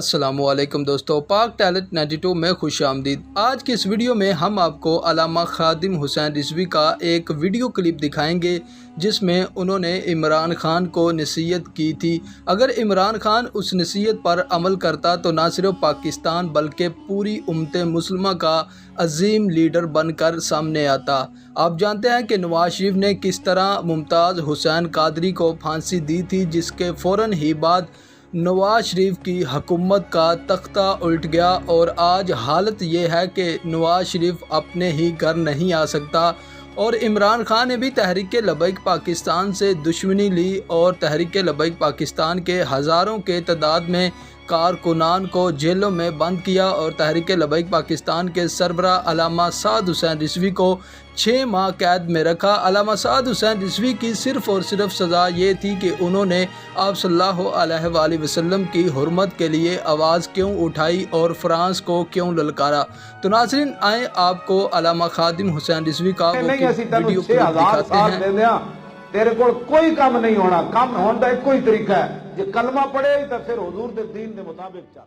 अस्सलामुअलैकुम दोस्तों, पाक टैलेंट 92 में खुश आमदीद। आज की इस वीडियो में हम आपको अल्लामा खादिम हुसैन रिजवी का एक वीडियो क्लिप दिखाएंगे जिसमें उन्होंने इमरान खान को नसीहत की थी। अगर इमरान खान उस नसीहत पर अमल करता तो ना सिर्फ पाकिस्तान बल्कि पूरी उम्मत मुस्लिमा का अजीम लीडर बनकर सामने आता। आप जानते हैं कि नवाज शरीफ ने किस तरह मुमताज़ हुसैन कादरी को फांसी दी थी, जिसके फ़ौरन ही बाद नवाज शरीफ की हुकूमत का तख्ता उल्ट गया और आज हालत ये है कि नवाज शरीफ अपने ही घर नहीं आ सकता। और इमरान खान ने भी तहरीक लबैक पाकिस्तान से दुश्मनी ली और तहरीक लबैक पाकिस्तान के हज़ारों के तादाद में कारकुनान को जेलों में बंद किया और तहरीक लबैक पाकिस्तान के सरबराह अल्लामा साद हुसैन रिजवी को 6 माह कैद में रखा। अल्लामा साद हुसैन रिजवी की सिर्फ़ और सिर्फ सज़ा ये थी कि उन्होंने आप सल्लल्लाहु अलैहि वसल्लम की हुर्मत के लिए आवाज़ क्यों उठाई और फ्रांस को क्यों ललकारा। तो नाज़रीन, आए आपको अल्लामा खादिम हुसैन रिजवी का वीडियो दिखाते हैं। तेरे को कोई काम नहीं होना, काम होने का एक ही तरीका है, जे कलमा पढ़े तो फिर हुजूर दे दीन दे मुताबिक चल।